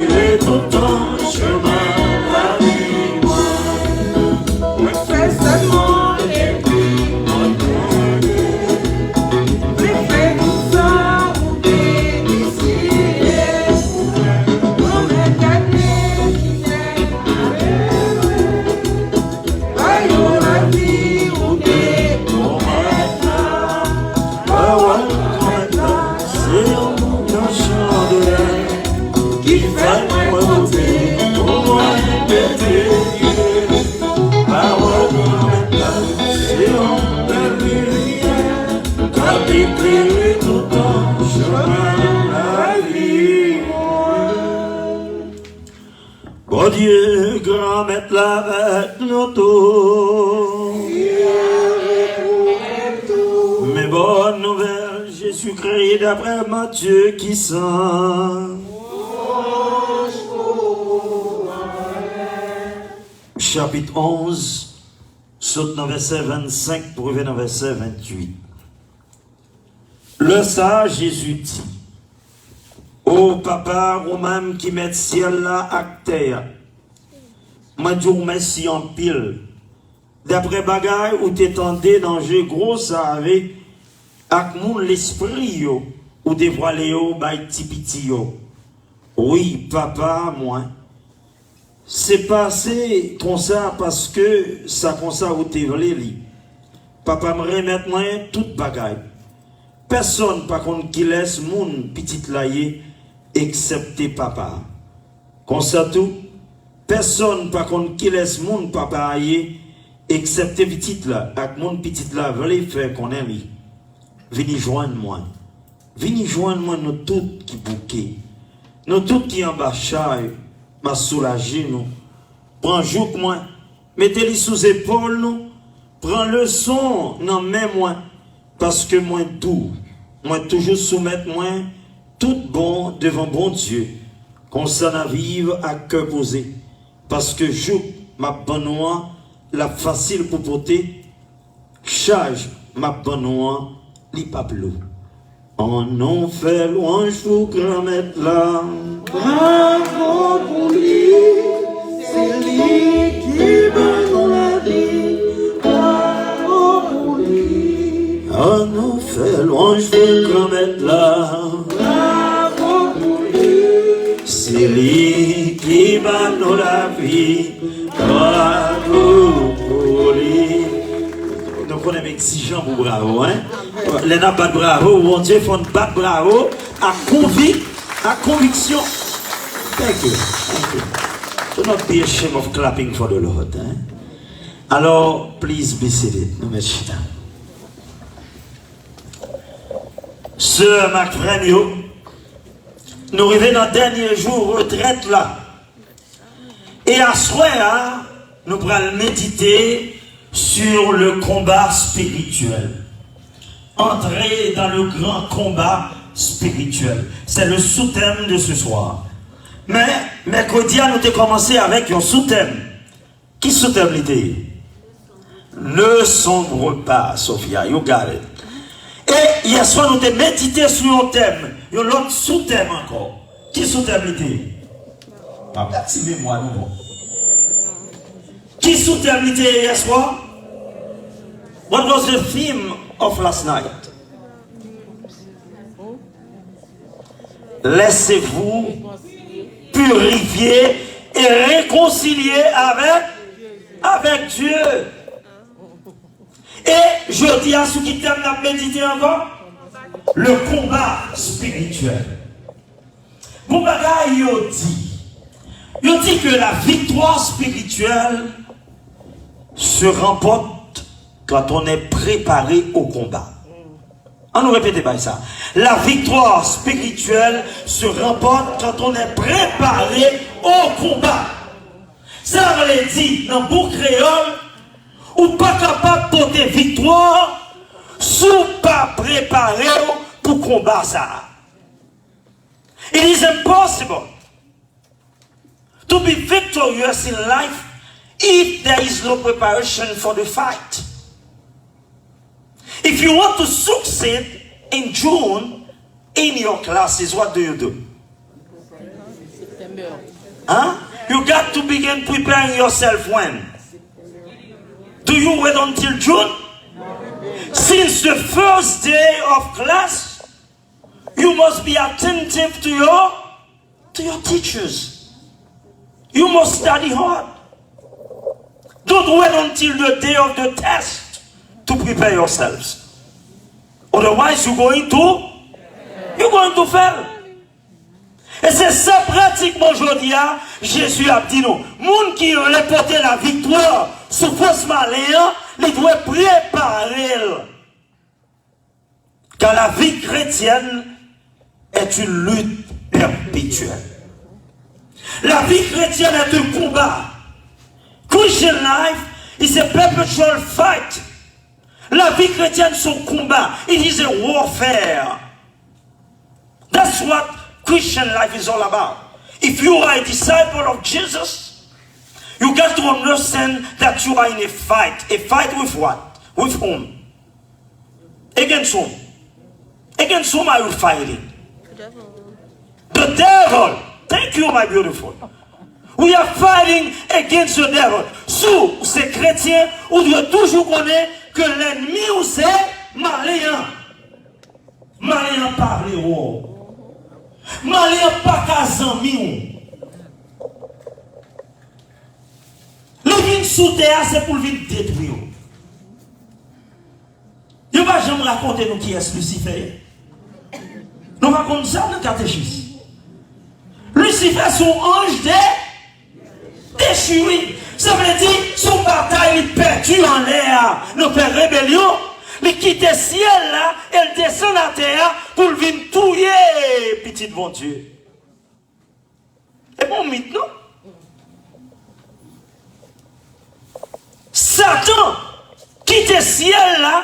t'éclairer tout ton chemin, la vie, moi. Je fais seulement les prix, mon Dieu. Je fais tout ça pour bénéficier. Pour les gagner, qui viennent arriver. Voyons la vie, ou bien pour maintenant. C'est un chant de l'air qui fait moi monter pour moi péter. Parole de maintenant, c'est un lumière qui a éclairé tout ton chemin, la vie. Bon Dieu, grand maître là avec nous tous. Mais bonne nouvelle, Jésus-Christ d'après Matthieu qui sent. Chapitre 11, saute dans verset 25 pour arriver dans verset 28. Le sage Jésus dit: ô papa, ou même qui met ciel là à terre, moi dis merci en pile. D'après bagaille ou t'étendais danger gros ça avec mon l'esprit yo ou dévoilé yo by tipiti yo. Oui, papa, moi. C'est passé comme ça parce que ça comme ça ou t'es volé li. Papa me remettre moi toute bagaille. Personne par contre qui laisse mon petit laïe excepté papa. Comme ça tout, personne par contre qui laisse mon papa aïe excepté petit là, avec mon petit là, veulent faire qu'on aime. Venez joindre moi. Venez joindre moi nous tous qui bouquet. Nous tous qui en bas chaille, m'a soulagé nous. Prends jouk moi, mettez-les sous épaule nous. Prends le son, non mais moi. Parce que moi tout, moi toujours soumettre moi, tout bon devant bon Dieu. Qu'on s'en vive à cœur posé. Parce que jouk ma bonne la facile pour porter, charge ma bonne li paplo. En on fait louange pour grand maître là. Bravo pour lui, c'est lui qui donne la vie. Bravo pour lui. En on fait louange pour grand maître là. Bravo pour lui, c'est lui qui donne la vie. Bravo pour lui. Donc on est exigeant pour bravo, hein? Les n'a pas de bravo, mon Dieu, font pas de bravo à conviction. Thank you. Thank you. Do not be ashamed of clapping for the Lord. Hein? Alors, please be seated. Nous mettons chita. Sœur Marc Frémio, nous arrivons dans le dernier jour retraite là. Et à ce soir, nous allons méditer sur le combat spirituel. Entrer dans le grand combat spirituel. C'est le sous-thème de ce soir. Mais, mercredi, nous avons commencé avec un sous-thème. Qui sous-thème l'était? Ne sombre pas, Sophia. You got it. Et hier soir, nous avons médité sur un thème. Il y a l'autre sous-thème encore. Qui sous-thème l'était? Activez-moi nouveau. Qui sous-thème l'était hier soir? What was the theme of last night? Laissez-vous purifier et réconcilier avec Dieu. Et je dis à ceux qui t'aiment à méditer encore, le combat spirituel. Mon bagage, il dit que la victoire spirituelle se remporte quand on est préparé au combat. On nous répète pas ça. La victoire spirituelle se remporte quand on est préparé au combat. Ça veut dire dans le bon créole, ou pas capable de porter victoire, sous pas préparé pour combattre ça. It is impossible to be victorious in life if there is no preparation for the fight. If you want to succeed in June in your classes, what do you do? Huh? You got to begin preparing yourself when? Do you wait until June? Since the first day of class, you must be attentive to your teachers. You must study hard. Don't wait until the day of the test to prepare yourselves. Otherwise, you're going to fail. Et c'est ça pratiquement aujourd'hui, Jésus a dit nous, monde qui veut porter la victoire sur force malin, il doit préparer. Car la vie chrétienne est une lutte perpétuelle. La vie chrétienne est un combat. Christian life is a perpetual fight. La vie chrétienne est un combat. It is a warfare. That's what Christian life is all about. If you are a disciple of Jesus, you got to understand that you are in a fight. A fight with what? With whom? Against whom? Against whom are you fighting? The devil. The devil. Thank you, my beautiful. We are fighting against the devil. Sous ces chrétiens, on doit toujours connaître que l'ennemi ou c'est malin. Malin parle haut. Malin pas kazami. Le vin sous terre, c'est pour le vin détruire. Je ne vais jamais raconter nous qui est Lucifer. Nous racontons ça dans le catéchisme. Lucifer, son ange déchu. Ça veut dire, son bataille est perdu en l'air. Nous faisons rébellion. Il quitte le ciel là, elle descend à terre pour venir touiller, petit bon Dieu. Et bon mythe, non? Satan quitte le ciel là,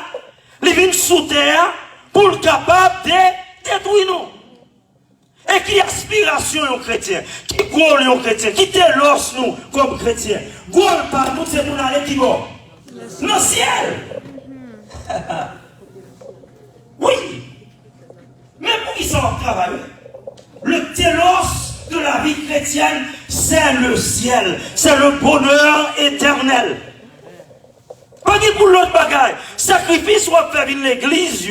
il vient sous terre pour être capable de détruire nous. Et qui aspiration aux chrétiens, qui goal aux chrétiens, qui télos nous comme chrétiens. Goal par nous, c'est pour aller qui va? Dans le ciel. Oui. Mais pour qui ça va travailler? Le télos de la vie chrétienne, c'est le ciel. C'est le bonheur éternel. Pas dit pour l'autre bagaille. Sacrifice ou faire une l'église,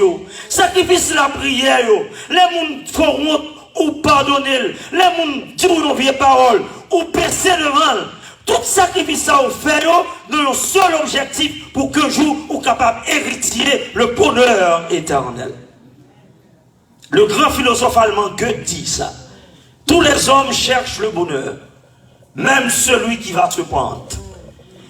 sacrifice la prière, les gens font ou pardonner, les gens disent nos vieilles paroles, ou baisser devant. Tout sacrifice ça, on fait dans le seul objectif pour que jour ou capable d'hériter le bonheur éternel. Le grand philosophe allemand Goethe dit ça. Tous les hommes cherchent le bonheur, même celui qui va se prendre.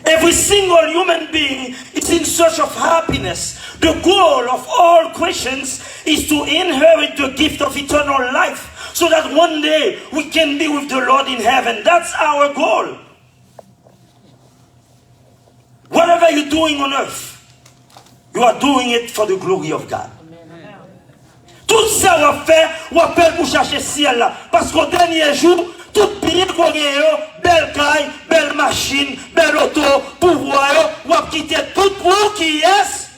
Every single human being is in search of happiness. The goal of all Christians is to inherit the gift of eternal life, so that one day we can be with the Lord in heaven. That's our goal. Whatever you're doing on earth, you are doing it for the glory of God. Tout ça on fait pour chercher le ciel là. Parce qu'au dernier jour, tout bien qu'on a, belle caille, belle machine, belle auto, pouvoir, on va quitter tout pour qui est,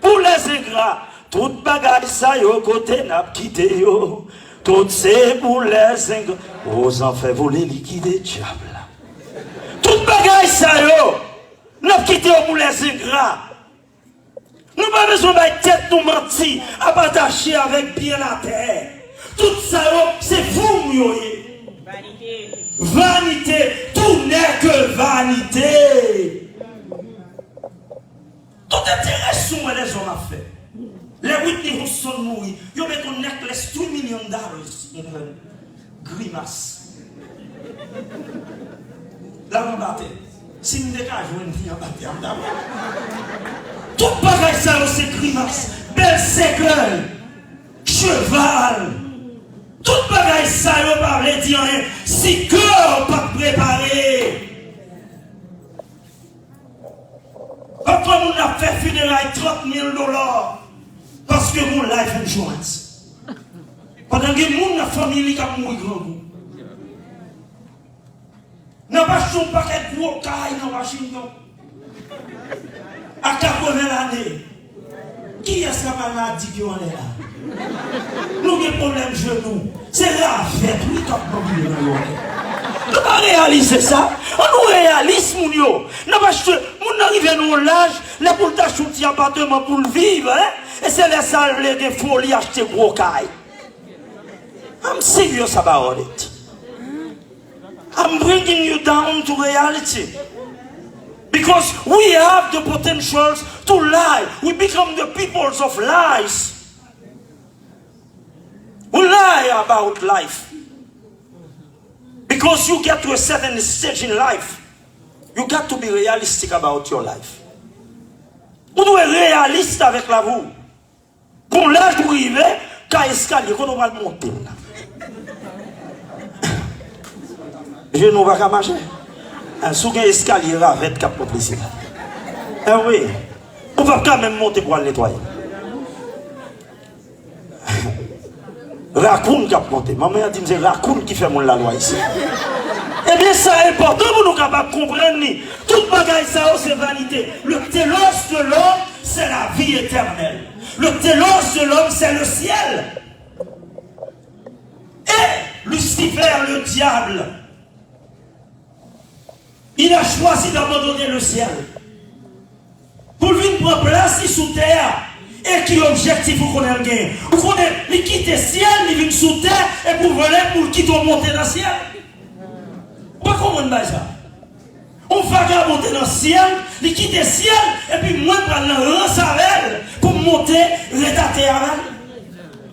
pour les ingrats. Tout bagaille ça yo côté n'a quitté yo. Tout c'est pour les ingrats. Aux enfants voler liquider diable. Tout bagaille ça yo. N'a quitté pour les ingrats. Nous n'avons pas besoin de tête nous mentir, à partager avec bien la terre. Tout ça, c'est vous, vanité. Vanité, tout n'est que vanité. Tout intéressant, les hommes ont fait. Les Whitney Houston mourir, ils ont mis un necklace $2 million. Grimace. Là, on battait. Si nous dégageons une vie en bataille, tout pareil ça, c'est grimace, belle séquelle, cheval. Tout pareil ça, on parle dire rien. Si cœur pas préparé. Après, on a fait funérailles $30,000 parce que mon life insurance. Pendant que mon la famille qui a mouru grand goût. N'a pas acheté un paquet de gros cailles dans la machine. À 80 années, qui est-ce qui a maladie qui en est là? Nous avons des problèmes de genoux. C'est la fête, oui, qui a problème de genoux. pas réaliser ça. On nous réalise, mon yo. Non, parce que, mon arrive à nous l'âge, là pour t'acheter un appartement pour le vivre, hein. Et c'est les salles, les folies, acheter gros cailles. I'm serious about it. I'm bringing you down to reality. Because we have the potentials to lie. We become the peoples of lies. We lie about life. Because you get to a certain stage in life, you got to be realistic about your life. Vous devez être réaliste avec la vous. Pour l'âge pour arriver, qu'à escalier, qu'on va le monter. Je ne vais pas marcher. Un sous escalier avec cap publicité. Ah oui. On va quand même monter pour le nettoyer. Raccoon qui a monté. Maman a dit que c'est raccoon qui fait mon la loi ici. Eh bien, ça est important pour nous capables de comprendre. Tout bagaille ça, c'est vanité. Le télos de l'homme, c'est la vie éternelle. Le télos de l'homme, c'est le ciel. Et Lucifer, le diable, il a choisi d'abandonner le ciel pour venir prendre place ici sous terre. Et qui objectif vous connaissez le gain? Vous connaissez, il quitte le ciel, il vient sous terre, et pour voler, pour quitter monter dans le ciel. Vous ne comprenez pas ça? On va monter dans le ciel, il quitte le ciel, et puis moi, je prends le rançavel pour monter, rétater avec.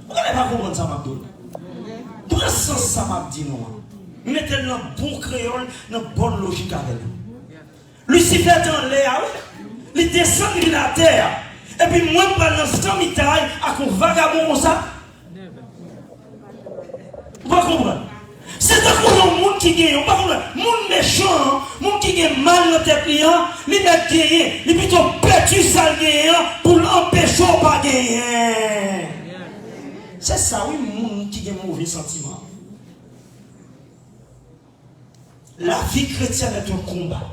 Vous ne pas comprendre ça, Mabdoul? Pour ce sens, ça m'a dit non. Mettez-le dans le bon créole, dans la bonne logique avec nous. Lucifer est en l'air, il descend de la terre. Et puis moi, je prends dans ce mitaille à un vagabond comme ça. Vous ne comprenez? C'est un monde qui gagne. Vous ne comprenez? Monde méchant, monde qui gagne mal dans tes clients, il va gagner. Il plutôt pétu ça gagnant pour l'empêcher de pas gagner. C'est ça, oui, monde qui gagne mauvais sentiment. La vie chrétienne est un combat.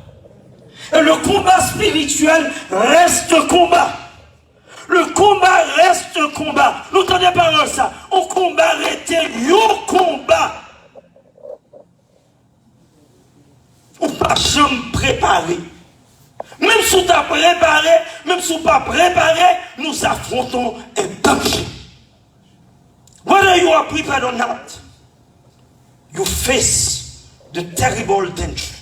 Et le combat spirituel reste un combat. Le combat reste un combat. Nous tenons pas ça. On combat reste un combat. On pas jamais préparé. Même si tu as préparé, même si tu n'as pas préparé, nous affrontons un danger. Whether you are prepared or not, you face the terrible danger.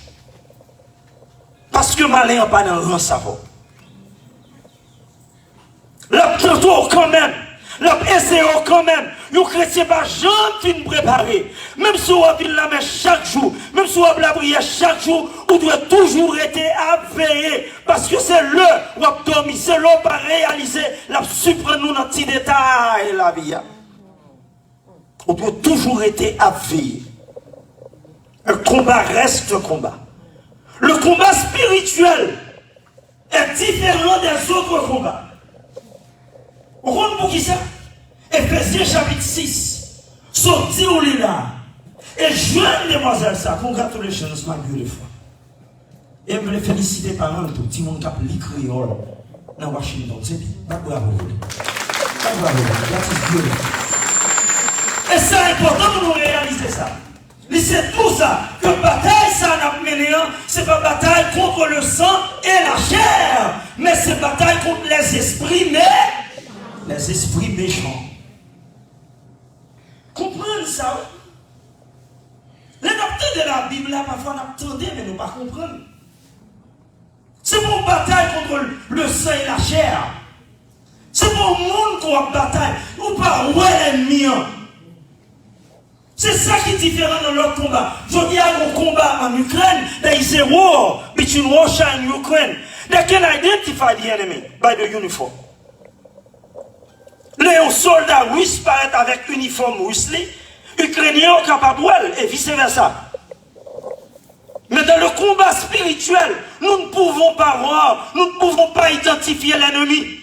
Parce que malin n'a pas dans le savoir. La plutôt quand même, la essayé quand même, les chrétiens pas jamais préparé. Même si on a la main chaque jour, même si on a la prière chaque jour, on doit toujours être à veiller. Parce que c'est le où a dormi, c'est l'homme pas réaliser, la surprendre nous dans petit détail la vie. On doit toujours être à veiller. Le combat reste un combat. Le combat spirituel est différent des autres combats. On compte pour qui ça? Ephésiens chapitre 6. Sorti au lit là. Et jeune demoiselle ça. Congratulations, my beautiful. Et je veux féliciter par un tout petit monde qui a lu créole dans Washington. C'est bien. Bravo. Bravo. That is beautiful. Et c'est important pour nous réaliser ça. C'est tout ça. Que bataille ça n'a mené, c'est pas bataille contre le sang et la chair. Mais c'est bataille contre les esprits, les esprits méchants. Comprenez ça? Les docteurs de la Bible, là, parfois, on attendait, mais nous ne pas comprendre. C'est pour bataille contre le sang et la chair. C'est pour le monde qu'on a bataille. Ou pas, ouais, l'ennemi. C'est ça qui est différent dans leur combat. Je dis à mon combat en Ukraine, there is a war between Russia and Ukraine. They can identify the enemy by the uniform. Les soldats russes paraissent avec uniforme russe, Ukrainiens capables et vice versa. Mais dans le combat spirituel, nous ne pouvons pas voir, nous ne pouvons pas identifier l'ennemi.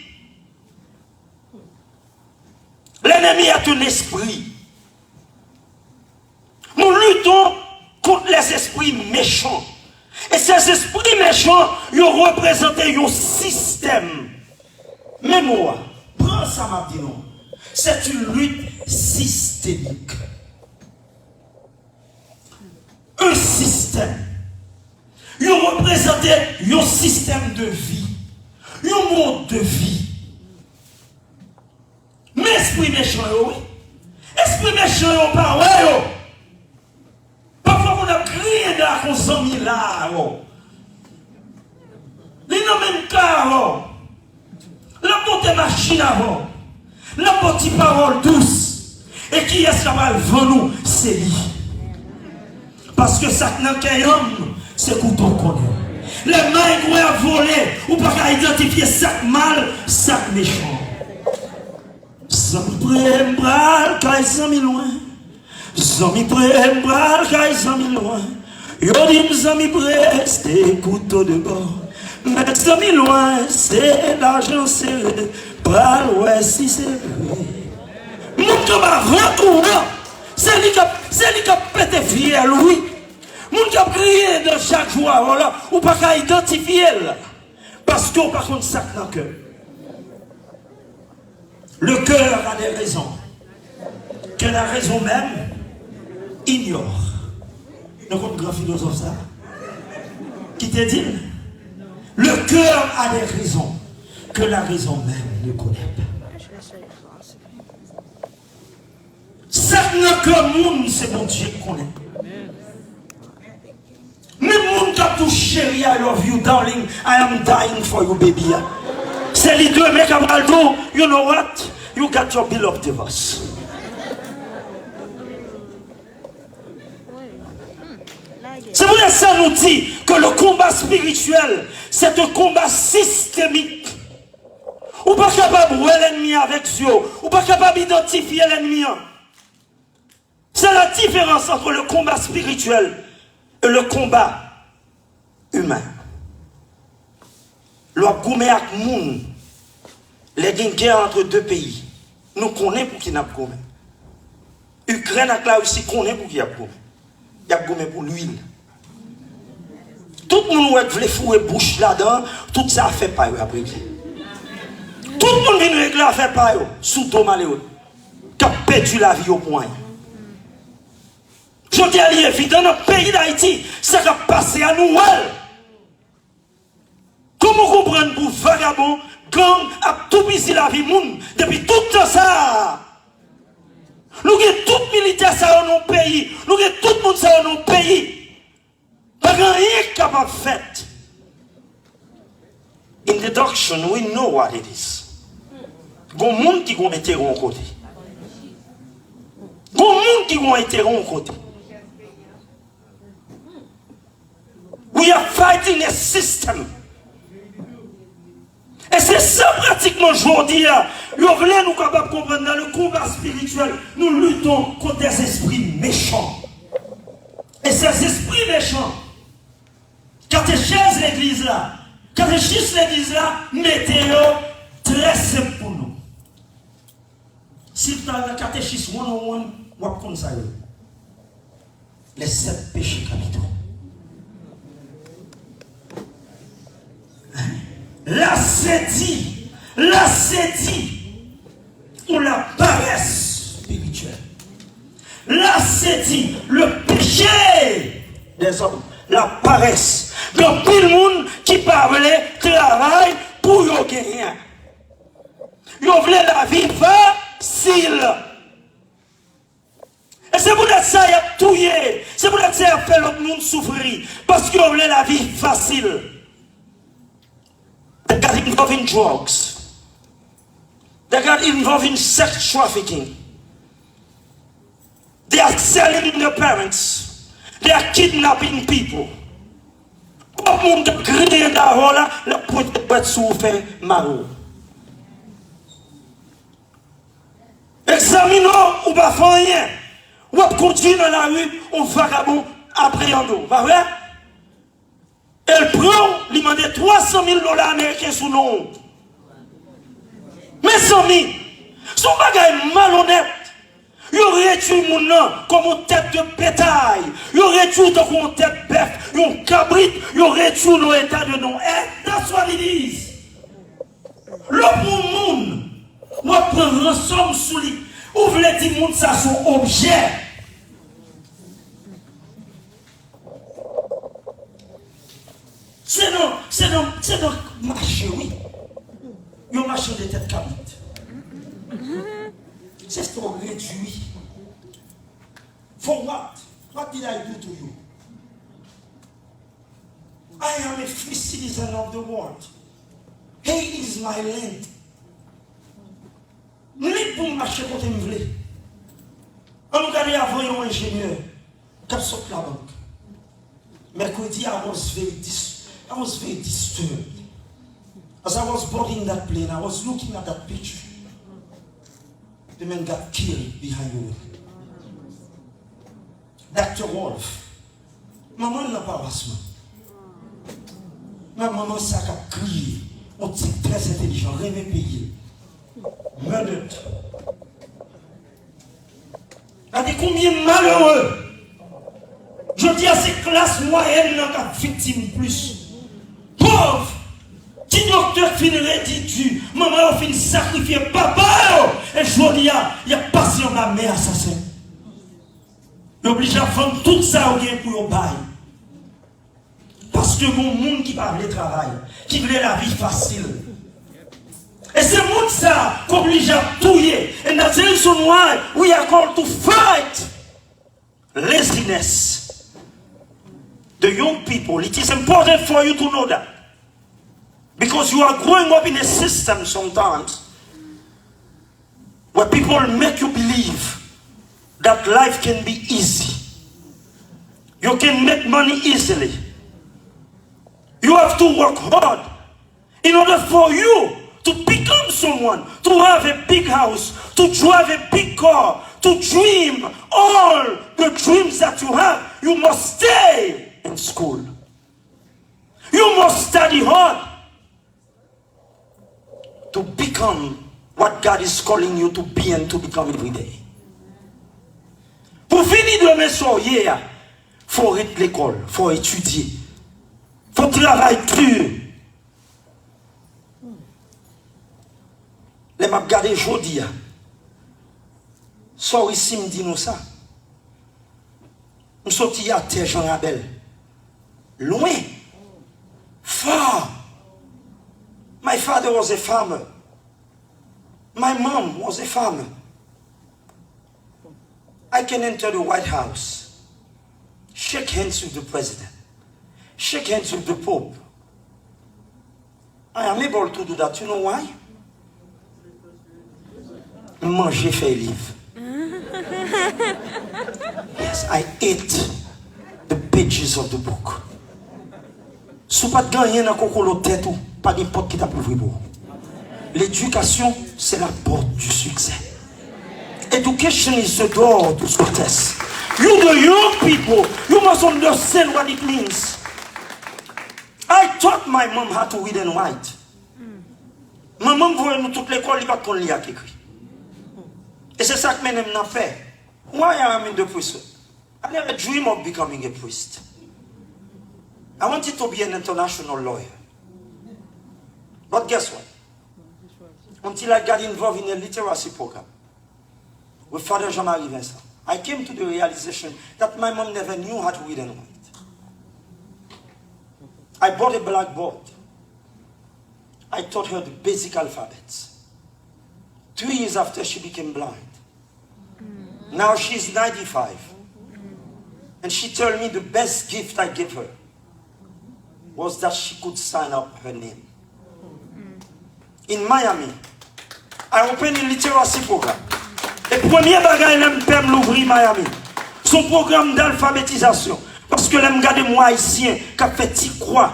L'ennemi est un esprit. Nous luttons contre les esprits méchants. Et ces esprits méchants, ils représentent un système. Mais moi, prends ça maintenant. C'est une lutte systémique. Un système. un système de vie, un mode de vie. Mais esprit méchant, oui. Esprit méchant, pas ouais. Parfois, on a crié dans la consommée là. Les noms même cas, la bonne machine avant, la bonne parole douce. Et qui est-ce qui va devant nous? C'est lui. Parce que ça n'a qu'un homme, c'est couteau qu'on est. Les mains qui ont volé, ou pas qu'à identifier sac mal, sac méchant. Zami prêt bral, car ils sont loin. Zami prêt bral, car ils sont loin. Yo dit zami prêt, c'est couteau de bord. Mais zami loin, c'est l'argent serré. Bral, ouais, si c'est vrai. Moun qui va retourner, c'est lui qui a pété fier, oui. Moun qui a crié de chaque jour, voilà, ou pas qu'à identifier. Parce qu'on par contre, ça n'a que. Le cœur a des raisons que la raison même ignore. Le grand philosophe ça qui te dit le cœur a des raisons que la raison même ne connaît pas. Ça n'est que le monde, c'est mon Dieu qui connaît. Mais le monde qui a tout chéri, I love you, darling, I am dying for you, baby. C'est les deux mecs à Baldo, you know what? You got your bill of divorce. C'est pour ça nous dit que le combat spirituel, c'est un combat systémique. Ou pas capable de voir l'ennemi avec Dieu, ou pas capable d'identifier l'ennemi. C'est la différence entre le combat spirituel et le combat humain. Le goumé avec moun, les guerres entre deux pays, nous connaissons pour qui n'a pas goumé. Ukraine a là aussi connaît pour qui a goumé. Il y a goumé pour l'huile. Tout le monde veut fouer bouche là-dedans, tout ça fait pas après. Tout le monde vient régler faire pas sous ton malheureux. Qui a perdu la vie au point. Je dis à l'évident, dans le pays d'Haïti, ça a passé à nous. Comment comprendre pour vagabond, gang, à tout ici la vie monde, depuis tout le temps ça? Nous avons tout militaire ça dans nos pays, nous avons tout le monde ça dans nos pays. Pas rien capable de faire. In the doctrine, we know what it is. Il y a des gens qui ont été en côté. Il y a des gens qui ont été en côté. We are fighting a system. Et c'est ça pratiquement aujourd'hui. Nous voulons nous capables de comprendre dans le combat spirituel. Nous luttons contre des esprits méchants. Et ces esprits méchants, catéchèse l'église là, catéchiste l'église là, mettez-le très simple pour nous. Si tu as le catéchisme one-on-one, on va comme ça. Les 7 péchés capitaux. L'ascétie ou la paresse spirituelle. L'ascétie, le péché des hommes, la paresse. Donc, tout le monde qui parle, travaille pour y gagner. Ils veulent la vie facile. Et c'est pour ça qu'il a touillé. C'est pour ça qu'il a fait l'autre monde souffrir. Parce qu'ils veulent la vie facile. They got involved in drugs. They got involved in sex trafficking. They are selling their parents. They are kidnapping people. Tout le monde grillé dans la le poète souffert marou. Examinons ou pas faire rien. Ou continuer dans la rue, on vagabond appréhendant. Pas vrai? Elle prend, lui demande $300,000 américains sous nom. Mes amis, son bagage malhonnête. Il aurait tué mon nom comme une tête de bétail. Il aurait tué comme une tête bœuf, une cabrit. Il aurait tué nos états de nom. Et dans ce qu'il dit, le monde, on va prendre ensemble sous lui. Ou voulez dire monde ça son objet. C'est dans le marché, oui. Il y a un marché de tête cabite. C'est ce qu'on réduit. For what? What did I do to you? I am a free citizen of the world. Here is my land. Libre pour marcher côté me vle. On regarde avant un ingénieur qui sort la banque. Mercredi, I was very disturbed. As I was boarding that plane, I was looking at that picture. The man got killed behind the wheel. Dr. Wolf. Maman n'a pas rassement. Ma maman ça a crié. On est très intelligent, rêvé payé. Murdered. A dit combien de malheureux. Je dis à ces classes moyennes qui victimes plus. Pauvres. Petit docteur fin réditu. Maman a fin sacrifier papa. Et je dis, il y a patient ma mère assassin. Il est obligé à vendre tout ça au bien pour le bail. Parce que mon monde qui parle le travail, qui veut la vie facile. Et c'est le monde ça qui oblige à touiller. And that's the reason why we are called to fight laziness. The young people, it is important for you to know that. Because you are growing up in a system sometimes where people make you believe that life can be easy. You can make money easily. You have to work hard in order for you to become someone, to have a big house, to drive a big car, to dream all the dreams that you have. You must stay in school. You must study hard to become what God is calling you to be and to become every day. Pour finir demain soir, il faut être l'école, il faut étudier, il faut travailler dur. Les m'a regardé aujourd'hui. Sors ici, me dit nous ça. Nous sortis à terre Jean Rabel. Loin. Far. My father was a farmer. My mom was a farmer. I can enter the White House, shake hands with the president, shake hands with the Pope. I am able to do that. You know why? Manger fait livre. Yes, I ate the pages of the book. Si pas de gagner dans le tête, pas n'importe qui t'a pour vous. L'éducation, c'est la porte du succès. Education is the door to success. You, the young people, you must understand what it means. I taught my mom how to read and write. Maman voyait nous toute l'école, il va qu'on lit à écrit. Et c'est ça que maintenant m'a fait. Why am I in the priesthood? I never dream of becoming a priest. I wanted to be an international lawyer. But guess what? Until I got involved in a literacy program with Father Jean-Marie Vincent, I came to the realization that my mom never knew how to read and write. I bought a blackboard. I taught her the basic alphabets. 2 years after, she became blind. Now she's 95. And she told me the best gift I gave her was that she could sign up her name. In Miami, I opened a literacy program. Et premier bagage, je l'ouvrir Miami. Son programme d'alphabétisation. Parce que je regarde moi haïtien qui a fait petit croix.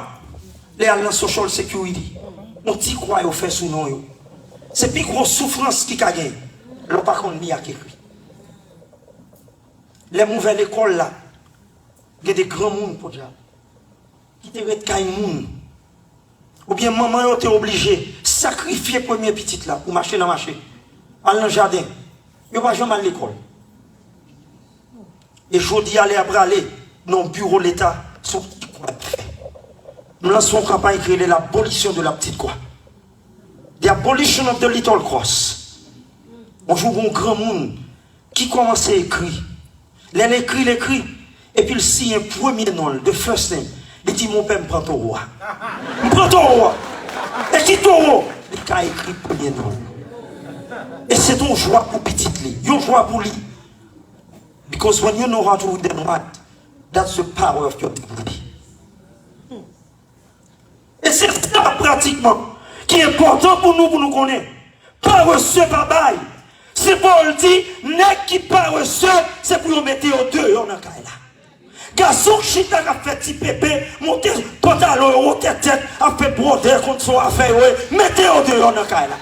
Les alliances social security. On petit croix au fait sous nom. C'est plus grosse souffrance qui a gagné. Là, par contre, il y a écrit. Les nouvelles écoles là, il y a des grands mondes pour dire. Qui te retient monde. Ou bien maman était obligée de sacrifier premier petit là pour marcher dans le marché. Aller dans le jardin. Il n'y a pas jamais à l'école. Et je dis aller après aller dans le bureau de l'État, son petit quoi fait. Nous lançons une campagne qui est l'abolition de la petite croix. The abolition of the little cross. On joue un grand monde qui commence à écrire. L'écrit, et puis il signe un premier nom, the first name. Il dit mon père, prends ton roi. Prends ton roi. Et qui ton roi? Il a écrit premier nom. Et c'est ton joie pour petit lit. Yon joie pour lui. Because when you know how to read them right, that's the power of your dignity. Et c'est ça pratiquement qui est important pour nous connaître. Pas reçu par bail. C'est Paul dit, n'est qui pas reçu, c'est pour nous mettre au deux, on a là. Garçon qui a fait petit pépé, monter pantalon, monter tête, a fait broder contre son affaire, mettez au deux, on a là.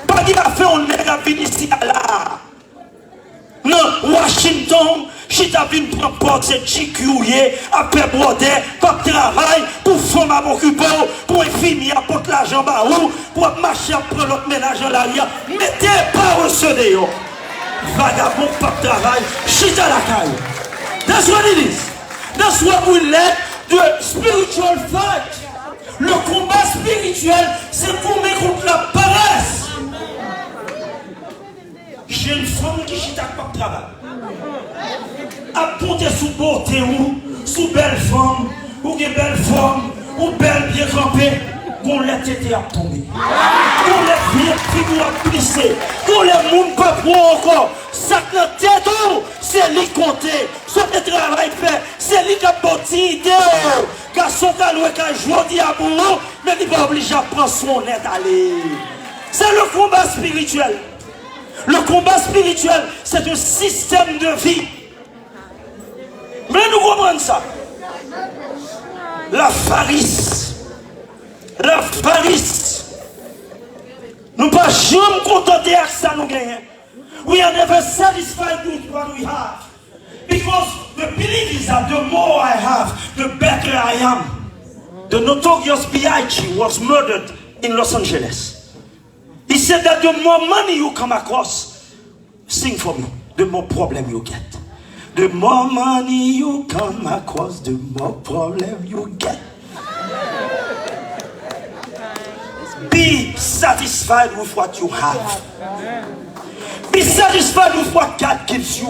Pas qu'il a fait, on est venu ici là. Non, Washington, si tu as vu prendre porte, c'est GQye, après broder, pas de travail, pour femme à m'occuper, pour infirmier à porter l'argent barou, pour marcher après l'autre ménage en l'arrière. Mettez pas au seuil. Vagabond, pas de travail, chita la caille. That's what it is. That's what we learn the spiritual fight. Le combat spirituel, c'est combattre contre la paresse. J'ai une femme qui chita pas de travail. À compter sous beauté ou sous belle femme, ou une belle femme, ou belle bien campée, qu'on l'a tête à tomber. Qu'on l'a bien figure à plisser. Qu'on l'a monde pas pour encore. Ça que la tête, c'est lui compter. Soit le travail fait, c'est lui qui a bâti idée. Garçon qui a loué qu'un jour à bout, mais il n'est pas obligé à prendre son aide aller. C'est le combat spirituel. Le combat spirituel, c'est un système de vie. Mais nous comprenons ça. La farisse. La farisse. Nous ne pas jamais contenter avec ça nous gagnons. We are never satisfied with what we have. Because the belief is that the more I have, the better I am. The notorious B.I.G. was murdered in Los Angeles. He said that the more money you come across, sing for me, the more problem you get. The more money you come across, the more problem you get. Be satisfied with what you have. Be satisfied with what God gives you.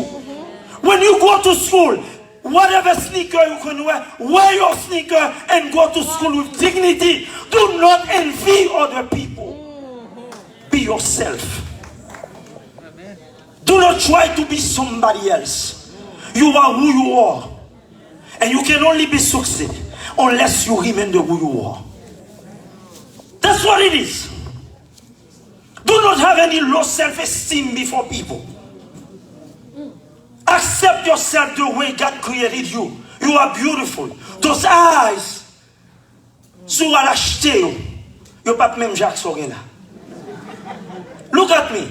When you go to school, whatever sneaker you can wear your sneaker and go to school with dignity. Do not envy other people. Be yourself. Do not try to be somebody else. You are who you are. And you can only be succeed unless you remember who you are. That's what it is. Do not have any low self-esteem before people. Accept yourself the way God created you. You are beautiful. Those eyes, sous à l'acheter, you pas même Jacques Sorena. Look at me.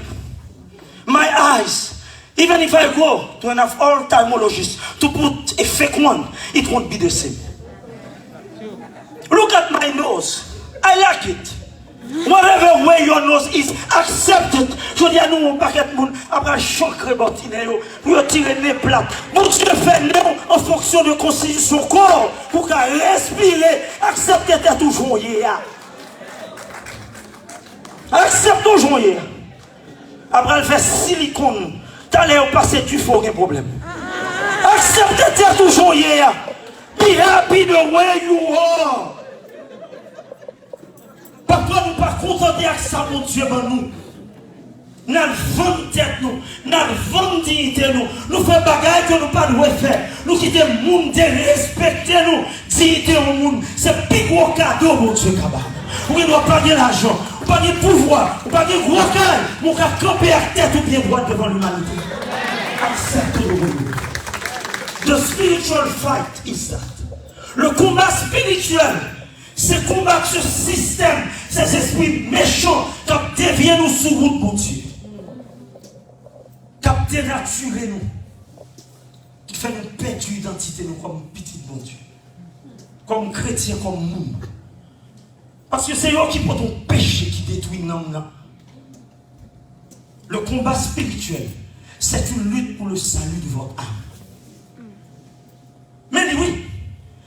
My eyes, even if I go to an ophthalmologist to put a fake one, it won't be the same. Look at my nose. I like it. Whatever way your nose is, accept it. Je dis à nous, on paquet de monde, après chaque rebotiner, pour tirer les plates. Mon Dieu fait non en fonction de constitution corps, pour qu'elle respirer, accepter d'être toujours hier. Accepte toujours hier. Après, elle fait silicone. T'as l'air passer du faux, aucun problème. Accepte d'être toujours hier. Be happy the way you are. Parfois, nous ne pas contenter avec ça, mon Dieu, ben nous. Nous avons tête, nous avons dignité, nous faisons des choses que nous ne pouvons pas faire. Nous quittons le monde, respecter nous, dignité au monde. C'est le plus gros cadeau, mon Dieu, capable. Oui, nous n'avons pas de l'argent, nous n'avons pas de pouvoir, nous n'avons pas de gros calme, nous n'avons pas camper à tête ou bien droite devant l'humanité. Acceptez-le. The spiritual fight is that. Le combat spirituel, c'est combattre ce système, ces esprits méchants qui deviennent nous sous route, mon Dieu. Qui dénaturent nous. Qui fait nous perdre l'identité, nous, comme petit, mon Dieu. Comme chrétien, comme nous. Parce que c'est eux qui portent ton péché qui détruit l'homme. Le combat spirituel, c'est une lutte pour le salut de votre âme. Mais oui,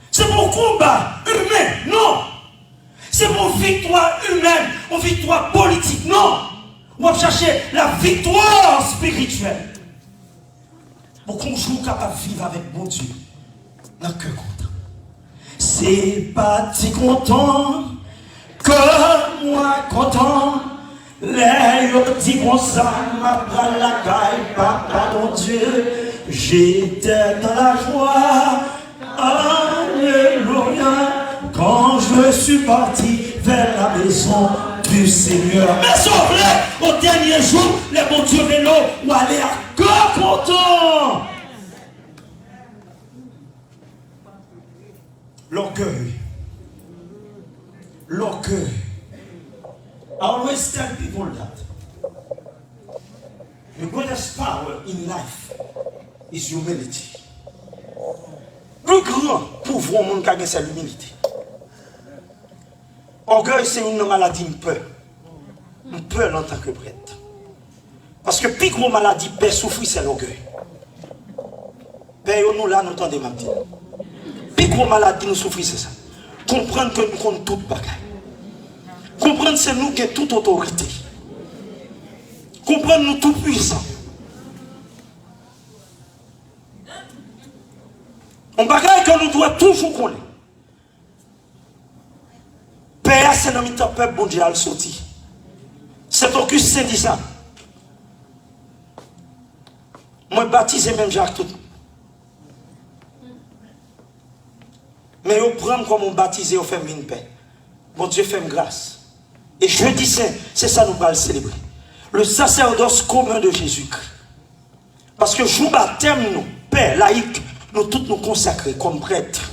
c'est mon combat humain, non. C'est mon victoire humaine, mon victoire politique, non. On va chercher la victoire spirituelle. Pour qu'on soit capable de vivre avec mon Dieu, dans le cœur content. c'est pas si content que moi content. Les petits comme ça, ma pas la caille, papa mon Dieu, j'étais dans la joie. Alléluia. Quand je suis parti vers la maison du Seigneur. Mais sauf au dernier jour, les bons Dieu vélo ou aller à cœur content. L'orgueil. L'orgueil. I always tell people that the greatest power in life is humility. Le grand pouvoir au monde qui a c'est l'humilité. Orgueil, c'est une maladie, une peur. Une peur en tant que prêtre. Parce que plus gros maladie, peur souffrir, c'est l'orgueil. Père, nous là, nous entendons ma dire. Plus gros maladie, nous souffrir, c'est ça. Comprendre que nous comptons toute bagaille. Comprendre c'est nous qui avons toute autorité. Comprendre nous tout puissants. On bagaille que nous devons toujours connaître. Père, c'est dans le peuple, bon Dieu, à le sortir. C'est Auguste Saint dit ça. Moi, baptisé même Jacques tout. Mais on prend comme on baptisé, on fait une paix. Bon Dieu fait grâce. Et jeudi saint, c'est ça nous va le célébrer. Le sacerdoce commun de Jésus-Christ. Parce que jour baptême, nous, Père, laïque, nous tous nous consacrer comme prêtres.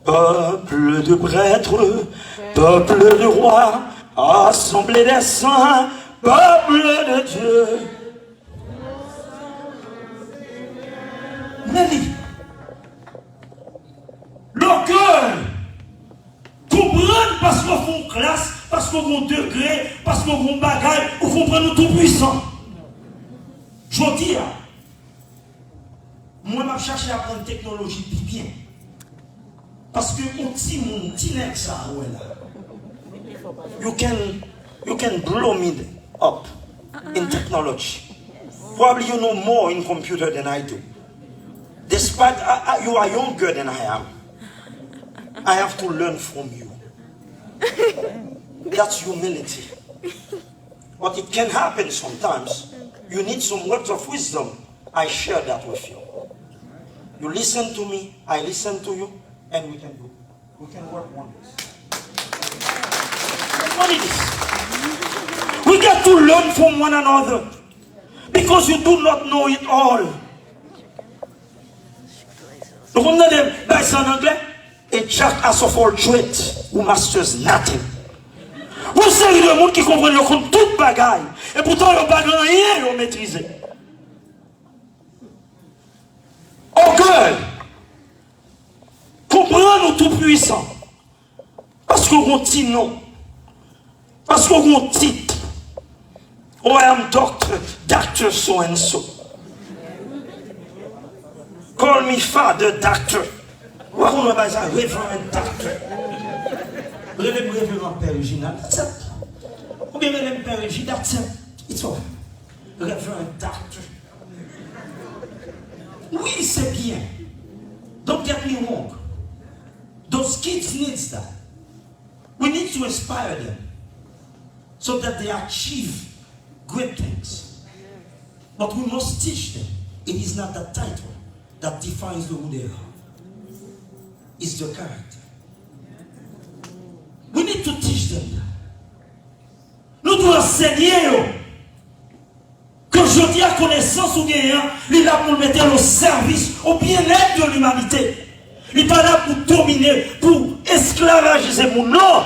Peuple de prêtres, peuple de rois, assemblée des saints, peuple de Dieu. Nelly, l'orgueil, comprendre parce qu'on fait classe, parce qu'on a degré, parce qu'on a bagaille, ou qu'on prend nous tout puissant. Je dis, moi, je cherche à apprendre technologie bien. Parce que mon petit nègre ça, ouais là. You can blow me up in technology. Probably you know more in computer than I do. Despite you are younger than I am. I have to learn from you. That's humility. But it can happen sometimes. You need some words of wisdom. I share that with you. You listen to me, I listen to you. And we can work wonders. What it is? We get to learn from one another. Because you do not know it all. Donc on a des bails en anglais. A jack as of all trades who masters nothing. Vous savez le monde qui comprend toute bagaille. Et pourtant, le bagaille rien, ils ont maîtrisé. Orgueil. Comprendre tout puissant. Parce qu'on a un petit nom. Parce qu'on a un titre. Oh, I am doctor so and so. Call me father doctor. Ou on va dire révérend doctor. Révérend père original. Ou bien même père original. It's all. Révérend doctor. Oui, c'est bien. Don't get me wrong. Those kids need that. We need to inspire them so that they achieve great things. But we must teach them. It is not the title that defines who they are. It's the character. We need to teach them that. Nous devons enseigner que je dis à connaissance ou gagnant, il est là pour mettre au service, au bien-être de l'humanité. Il n'est pas là pour dominer, pour esclavagiser mon nom.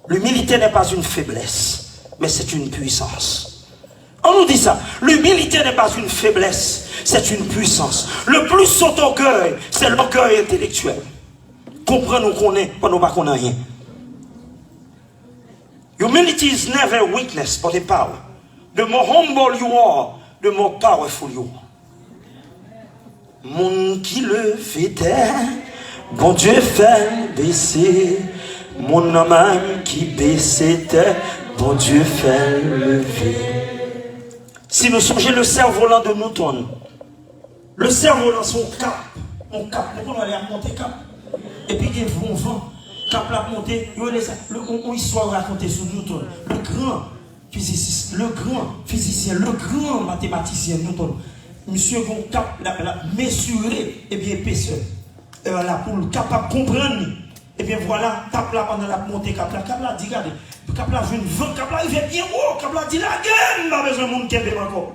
L'humilité n'est pas une faiblesse, mais c'est une puissance. On nous dit ça. L'humilité n'est pas une faiblesse, c'est une puissance. Le plus saut orgueil, c'est l'orgueil intellectuel. Comprenons qu'on est, pendant pas qu'on a rien. Humility is never a weakness, but a power. The more humble you are, the more powerful you are. Mon qui le fait taire, bon Dieu fait baisser. Mon âme qui baissait terre, bon Dieu fait lever. Si nous songeons le cerf-volant de Newton, le cerf-volant son cap, on cap, on aller monter cap. Et puis il y a un vent, cap la monter, on histoire raconter sur Newton, le grand physicien, le grand mathématicien Newton. Monsieur Gon cap la mesurer et bien épaisseur. Là pour le capable comprendre. Et bien voilà, cap là pendant la montée, cap là dit regardez, cap là jeune vent, cap là il vient bien haut, cap là dit la gaine, pas besoin de monde qui est encore.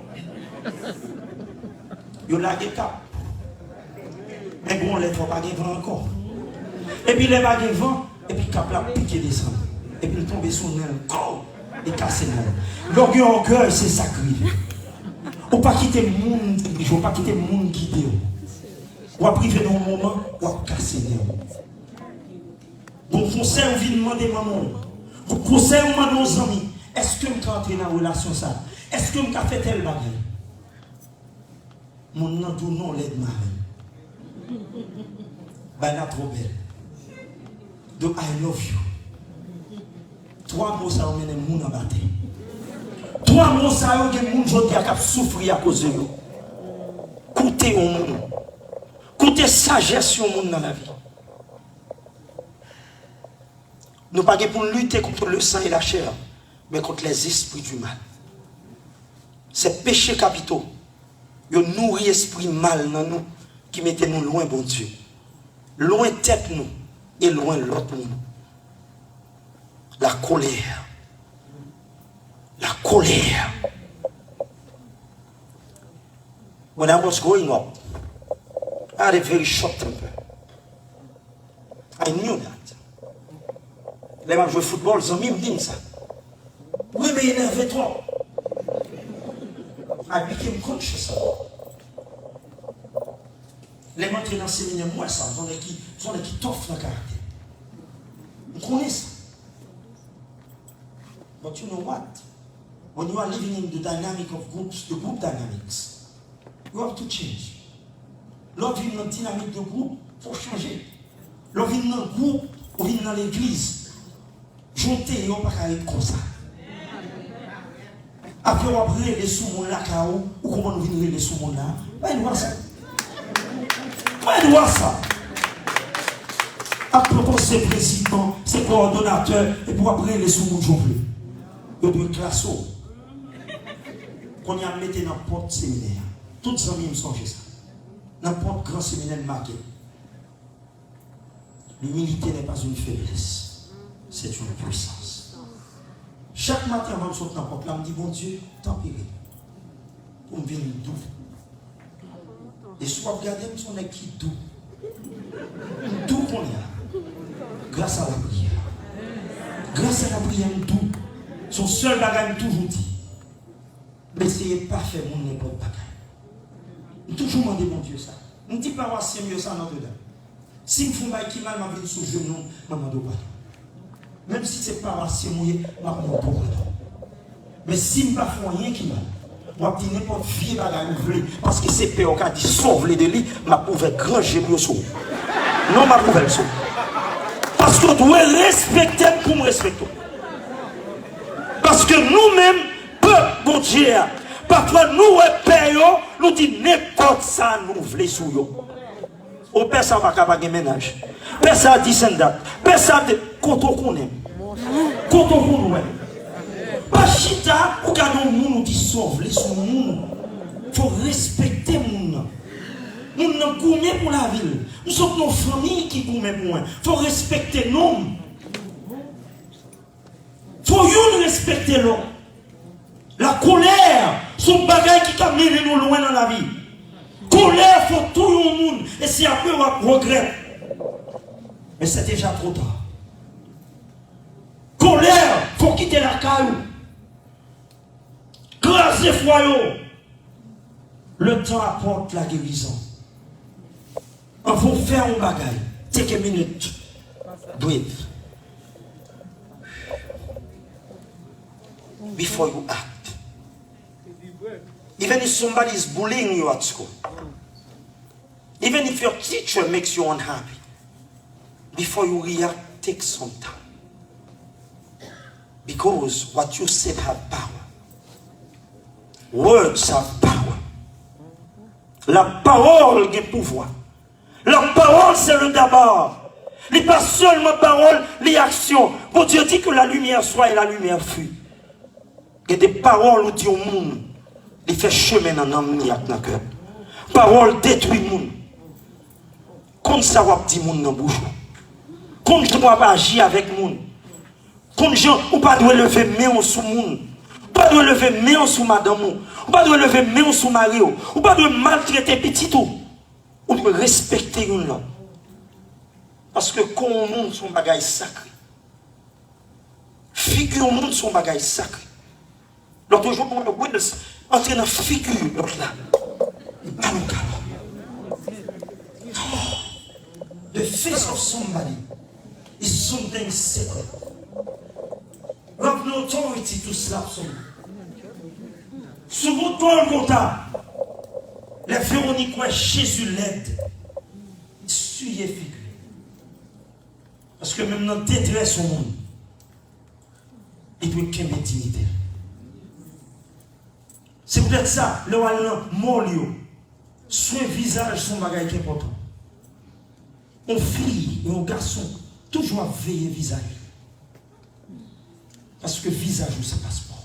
Yo la cap. Mais bon, les faut pas de vent encore. Et puis les pas de vent, et puis cap là piqué descend. Et puis il tombe sur le corps et casse le. L'orgueil c'est sacré. Ou pas quitter le monde, ou pas quitter le monde guidé. Ou à priver dans un moment, ou à casser le. Bon conseil, on vient demander maman. Bon conseil, on demande nos amis. Est-ce que je peux entrer dans la relation ça? Est-ce que je peux faire tel bagage? Mon nom tout non l'aide ma ben la trop belle. Donc I love you. 3 mots ça emmène le monde en bataille. 3 mots ça emmène le monde aujourd'hui à souffrir à cause de nous. Coûtez au monde. Coûtez sagesse au monde dans la vie. Nous pas pour lutter contre le sang et la chair, mais contre les esprits du mal. Ces péchés capitaux, ils nourrissent l'esprit mal dans nous, qui mettent nous loin, bon Dieu. Loin tête nous et loin l'autre nous. La colère. La colère. When I was growing up, I had a very short temper. I knew that. Les gens jouent au football, ils ont mis me dit ça. Oui, mais énervé trop. I became conscious. Les gens qui dans le séminaire, moi, ça, sont des qui toffent dans le caractère. Vous connaissez ça. But you know what? When you are living in the dynamic of groups, the group dynamics, you have to change. L'autre vit dans la dynamique de groupe, il faut changer. L'autre vit dans le groupe, on vit dans l'église. Jonter, on ne peut pas être comme ça. Après, on va brûler les sous-mondes là, ou comment nous venons les sous-mondes là. Ouais, nous voyons ça. Ouais, nous voyons ça. Après, c'est président, c'est coordonnateur, et pour après les sous-mondes, j'en plus. Il doit classer. Qu'on y a mis dans n'importe séminaire. Toutes les amis me songent ça. N'importe grand séminaire marqué. L'humilité n'est pas une faiblesse. C'est une puissance. Chaque matin, avant de sortir dans la porte, là, je me dis, bon Dieu, tant pis. Pour me venir doux. Et soit regarder, je suis qui doux. Doux qu'on a. Grâce à la prière. Grâce à la prière, doux. Son seul bagage, toujours dit. Mais essayez pas de faire mon n'importe bagage. Je toujours demandé, mon Dieu, ça. Je ne dis pas, c'est mieux ça, non, dedans. Si je fais un bagage qui mal, je vais sous genou, je vais demander. Même si ce n'est pas assez mouillé, je vais demander pardon. Mais si je ne fais pas rien qui mal, je vais dire n'importe vieux bagage parce que c'est peur qui a dit sauve les délits, je vais pouvoir granger mieux sur. Non, je vais pouvoir le sauver. Parce que tu dois respecter pour me respecter. Parce que nous-mêmes, peuple, bon Dieu, parfois nous payons, nous disons n'importe ça, nous voulons sous eux. Au père, ça va pas de ménage. Père, ça dit syndat. Père, ça dit quand on connaît. Quand on connaît. Pas chita, ou quand on nous dit sauve les sous nous. Il faut respecter nous. Nous sommes gourmets pour la ville. Nous sommes nos familles qui gourmets pour nous. Il faut respecter nous. Il faut nous respecter l'homme. La colère, son bagage qui amène nous loin dans la vie. Colère, il faut tout le monde. Et si après on regrette. Mais c'est déjà trop tard. Colère, il faut quitter la caillou. Grâce et foyer. Le temps apporte la guérison. Il faut faire un bagage. Take a minute. Breathe. Before you act. Even if somebody is bullying you at school. Even if your teacher makes you unhappy. Before you react, take some time. Because what you said have power. Words have power. La parole a pouvoir. La parole, c'est le d'abord. Il n'est pas seulement parole, les actions. Bon Dieu dit que la lumière soit et la lumière fut. Il y a des paroles où dit au monde, il fait chemin dans l'âme et dans le cœur. Parole détruit le monde. Comme ça, on dit le monde dans la bouche. Comme je dois agir avec le monde. Comme je ne pas lever main sur le monde. On pas doit lever main sur madame. On pas doit lever main sur mari. On pas doit maltraiter petit tout. On doit respecter une l'autre. Parce que quand on monte son bagage sacré, figure au monde son bagage sacré. L'autre jour, on a entrer dans la figure, l'autre là. The face of somebody is something sacred. You have no authority to slap someone. Sous votre toile comptable, les Véroniques, Jésus l'aide. Suyez figure. Parce que même dans la détresse au monde, il doit qu'il y ait une dignité. C'est peut-être ça, le wallon molio, son visage, son bagage qui est important. On fille et on garçon, toujours veiller visage. Parce que visage, c'est passeport.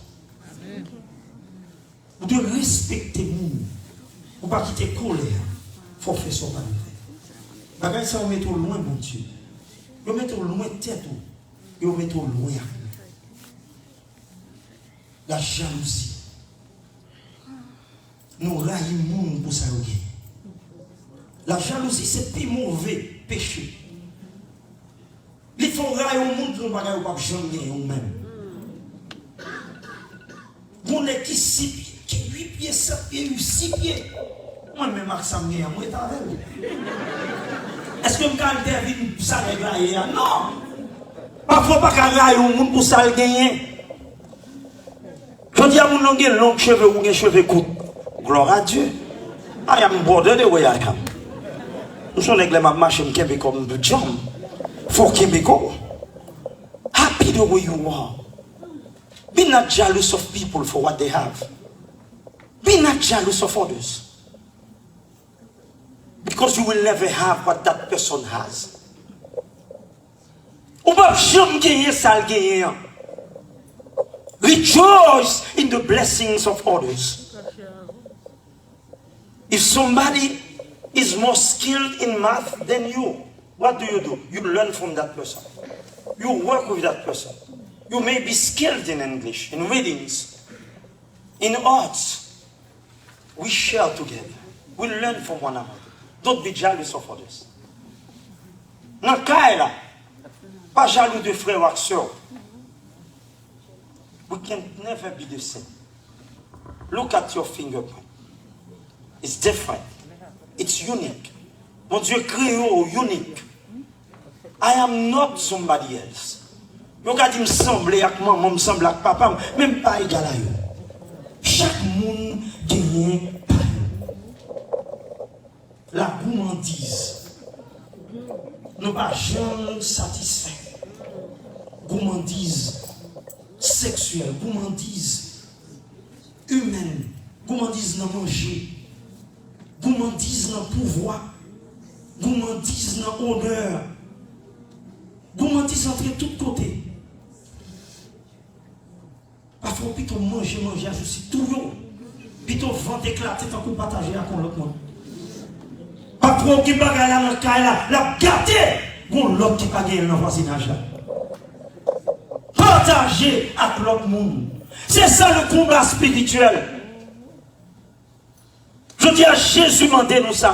Vous devez respecter le monde. Vous ne pas quitter colère. Il faut faire son bagage. Bagage, ça, on met au loin, mon Dieu. Vous mettez au loin tête. Vous mettez au loin. La jalousie. Nous raillons pour ça. La jalousie, c'est le plus mauvais péché. Il faut railler au monde pour ne pas jamais vous-même. Vous n'êtes qui 6 pieds, qui 8 pieds, 7 pieds, 6 pieds. Moi-même, Maxime, moi, je suis avec vous. Est-ce que je peux intervenir pour ça régler? Non! Parfois, pas qu'à railler au monde pour ça le gagner. Je dis à mon long cheveux ou des cheveux courts. Gloire à Dieu. I am border the way I am. Nous sommes les gens qui marchent comme de jambes. For Quebeco. Happy the way you are. Be not jealous of people for what they have. Be not jealous of others. Because you will never have what that person has. On va jamais gagner ça le gagner. Rejoice in the blessings of others. If somebody is more skilled in math than you, what do? You learn from that person. You work with that person. You may be skilled in English, in readings, in arts. We share together. We learn from one another. Don't be jealous of others. Dans le cas là, pas jaloux de frères ou sœurs. We can never be the same. Look at your fingerprint. It's different. It's unique. Mon Dieu créé unique. I am not somebody else. Vous regardez, me semble avec maman, me semble avec papa, même pas égal à eux. Chaque monde gagne par eux. La gourmandise. Nous pas jamais satisfaits. Gourmandise sexuelle, gourmandise humaine, gourmandise dans manger, gourmandise dans pouvoir, gourmandise dans honneur, gourmandise entre tous côtés. Parfois, plutôt manger, je suis tout haut. Plutôt vent éclater tant qu'on partage avec l'autre monde. Parfois, qui bagaille là dans le cas là, la gâté, bon l'autre qui bagaille dans le voisinage là. Partager avec l'autre monde. C'est ça le combat spirituel. Je dis à Jésus, demandez-nous ça.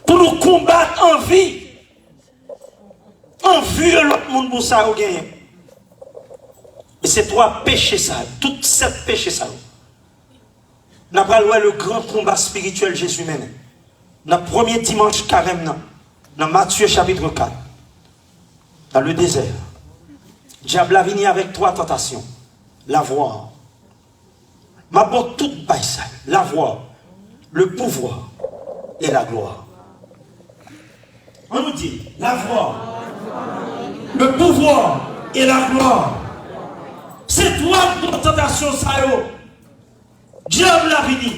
Pour nous combattre en vie. En vue de l'autre monde pour ça, vous gagnez. Et c'est trois péchés ça. Toutes 7 péchés ça. Nous avons le grand combat spirituel Jésus mène. Dans le premier dimanche carême, dans Matthieu chapitre 4. Dans le désert. Diable a venu avec 3 tentations. La voix. Ma porte toute baille ça. La voix, le pouvoir et la gloire. On nous dit, la voix, le pouvoir et la gloire. C'est 3 tentations ça. Diable a venu.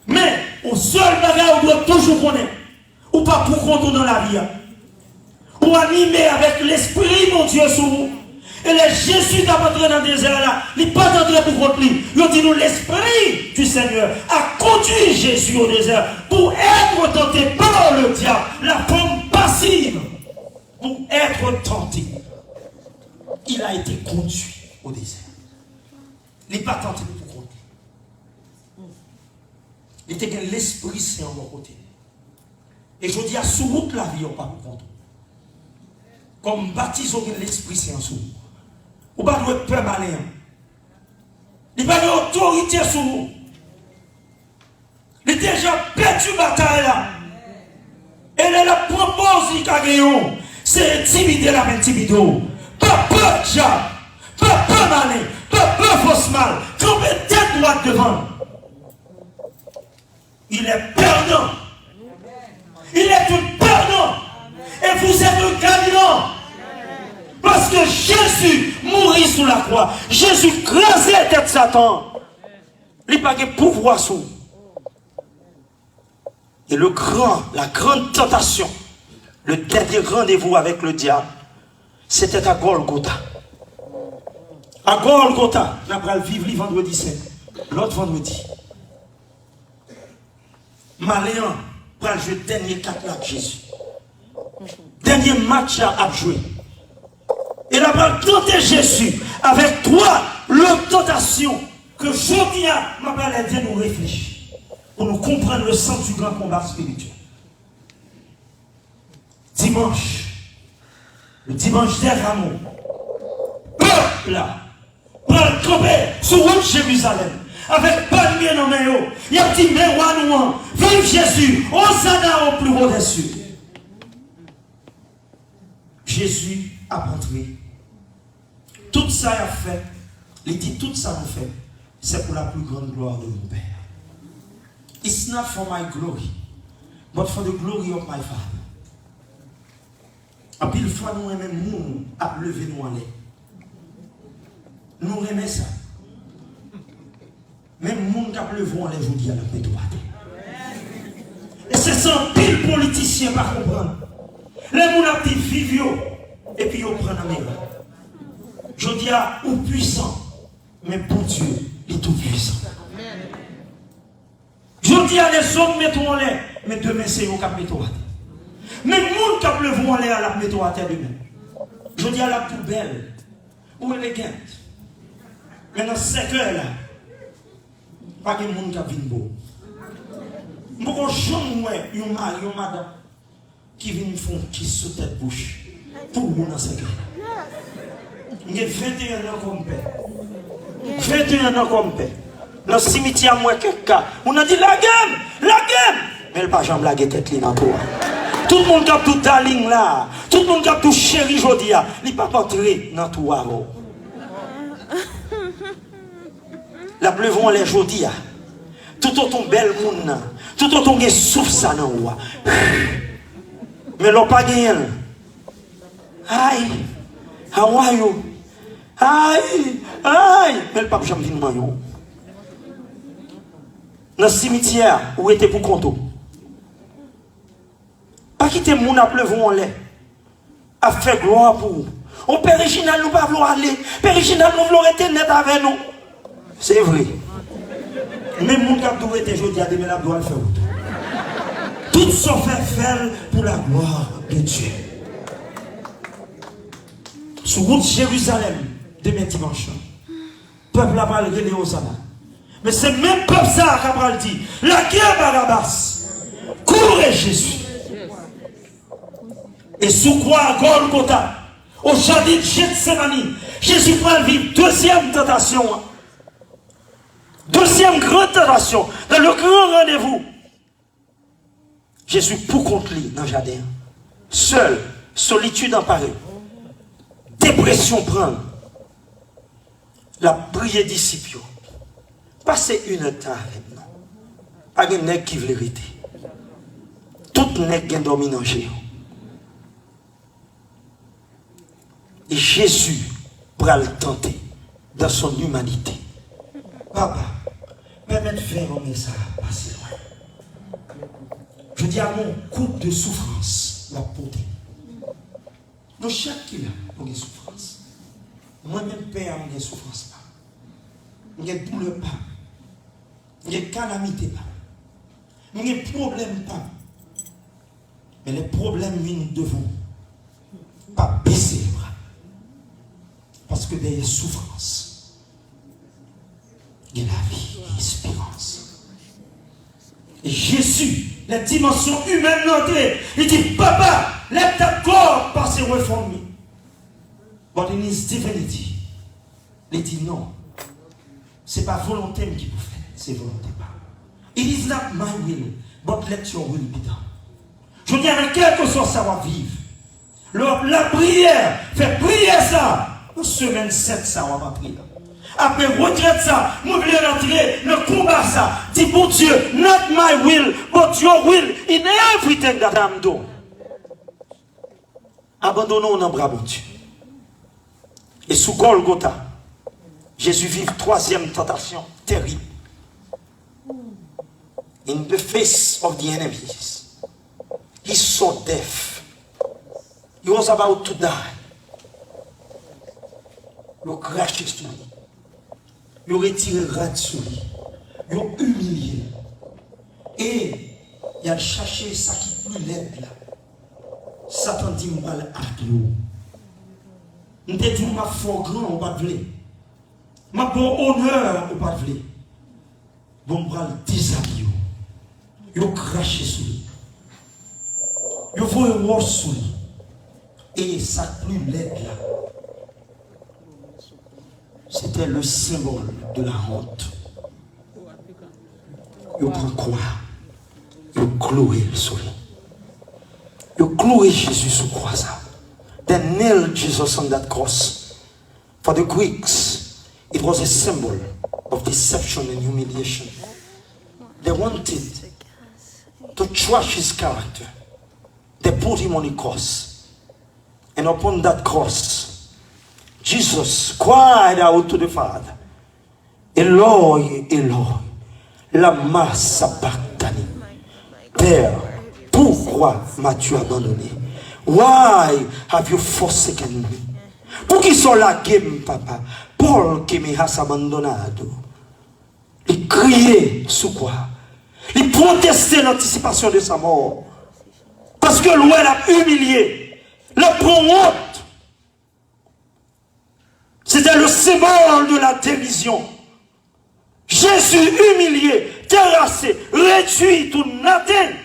Mais au seul bagage, on doit toujours connaître. Ou pas pour compte dans la vie. Ou animé avec l'esprit, mon Dieu, sur vous. Et les Jésus t'a entré dans le désert là, il n'est pas entré pour contre lui. Il dit nous l'esprit du Seigneur a conduit Jésus au désert pour être tenté par le diable, la forme passive, pour être tenté. Il a été conduit au désert. Il n'est pas tenté pour compter. Il était que l'esprit saint en mon côté. Et je dis à sous route la vie, on pas pour compter. Comme baptisons l'esprit saint en sous. Ou pas de peur malin. Il n'y a pas d'autorité sur vous. Il a déjà perdu la bataille là. Et la propose, il a gagné. C'est intimider la main intimido. Pas peur de diable. Pas peur malin. Pas peur fausse mal. Camper tête droite devant. Il est perdant. Il est un perdant. Et vous êtes un gagnant. Parce que Jésus mourit sous la croix. Jésus crasait la tête de Satan. Il n'a pas de pouvoir sur. Et la grande tentation, le dernier rendez-vous avec le diable, c'était à Golgotha. À Golgotha, on va vivre le vendredi 7. L'autre vendredi. Maléant, pour jouer le dernier 4 avec Jésus. Dernier match à jouer. Et là, va tenter Jésus avec toi, l'autre tentation que je dis à ma parole de nous réfléchir pour nous comprendre le sens du grand combat spirituel. Dimanche, le dimanche des rameaux, peuple là, prend camper sur route Jérusalem avec palmier dans mes hauts. Il y a dit, mais roi nous, vive Jésus, Hosanna au plus haut des cieux. Jésus a montré. Tout ça a fait, il dit tout ça nous fait, c'est pour la plus grande gloire de mon Père. It's not for my glory, but for the glory of my Father. En pile fois, nous aimons nous à lever nous en l'air. Nous aimons ça. Même nous qui a levé en l'air, je dis à la paix. Et c'est ça, pile politicien par comprendre. Les gens qui vivent, et puis ils prennent la mer. Je dis à ou puissant, mais pour Dieu, il est tout puissant. Je dis à les hommes, mettons en l'air, mais demain c'est eux qui mettent en l'air. Mais les gens qui pleuvent en l'air, la mettent en terre demain. Je dis à la plus belle, ou élégante. Mais dans 5 heures là, pas de monde qui vient beau. Je ne un mari, une madame, qui vient faire qui sous tête bouche. Pour vous dans 5 heures. J'ai 21 ans comme père. 21 ans comme père. Dans le cimetière, moi, quelqu'un. On a dit la gamme. Mais elle n'a pas jamais la tête dans toi. Tout le monde a tout ta ligne là. Tout le monde a tout chéri aujourd'hui. Il n'a pas entré dans toi. La pleuvon les aujourd'hui. Tout autant bel monde. Tout autant il souffle ça dans toi. Mais l'on pas gagné. Aïe. How are you? Aïe, mais le pape jamais venu dans le cimetière où était pour compter. Pas quitter mon à pleuvoir en l'air. A fait gloire pour vous. Au Père original, nous ne pouvons pas aller. Père original, nous voulons être net avec nous. C'est vrai. Même mon cap doit être jeudi à demain, la doit le faire. Tout sont fait pour la gloire de Dieu. Sur route Jérusalem, demain dimanche, peuple a parlé de Hosanna. Mais c'est même peuple ça qui a dit, la guerre Barabbas, courez Jésus. Et sous quoi à Golgotha, au jardin de Gethsémani, Jésus prend le vivre, deuxième tentation. Deuxième grande tentation, dans le grand rendez-vous. Jésus pour contre lui dans le jardin. Seul, solitude emparée. Dépression prend. La prière disciple. Passez une temps avec nous. Pas de nègre qui veut l'hériter. Tout nègre qui dormi dans le géant. Et Jésus va le tenter dans son humanité. Papa, permettez de faire un message passer loin. Je dis à mon couple de souffrance, la portée. Nous, chaque qui là, nous avons souffrance. Moi-même, père, nous avons souffrance pas. Nous avons douleur pas. Nous avons calamité pas. Nous avons problème pas. Mais les problèmes, nous devons pas baisser les bras. Parce que derrière souffrance, il y a la vie et l'espérance. Et Jésus, la dimension humaine notée, il dit, Papa, let that corps passer away from me. But in his divinity, il dit non. Ce n'est pas volonté qui vous fait, c'est volonté pas. It is not my will, but let your will be done. Je dis avec quel que soit savoir-vivre. La prière, fait prier ça. Une semaine 7, ça va pas prier. Après, retraite ça. Nous voulons rentrer le combat ça. Dis bon Dieu, not my will, but your will in everything that I'm doing. Abandonnons nos bras, bon Dieu. Et sous Golgotha, Jésus vit troisième tentation terrible. In the face of the enemies, he saw death. He was about to die. Il craché sur lui. Il retiré rade sur lui. Il humilié. Et il a cherché ça qui est plus laid là. Satan dit mal à l'eau. Il te dit ma fort grand ou pas de vle. Ma bon honneur ou pas de vle. Bon bras le déshabillé. Il craché sur lui. Il voit un mort sur lui. Et ça plus laid là. C'était le symbole de la honte. Il prend quoi? Il cloué sur lui. Il cloué Jésus sur croix. They nailed Jesus on that cross. For the Greeks, it was a symbol of deception and humiliation. They wanted to trash his character. They put him on a cross. And upon that cross, Jesus cried out to the Father, Eloi, Eloi, lama sabachthani. Père, pourquoi m'as-tu abandonné? Why have you forsaken me? Pour qui sont là, papa? Paul qui me has abandonado. Il criait sous quoi? Il protestait l'anticipation de sa mort. Parce que l'ouest l'a humilié, l'a prend honte. C'était le symbole de la dérision. Jésus humilié, terrassé, réduit to nothing.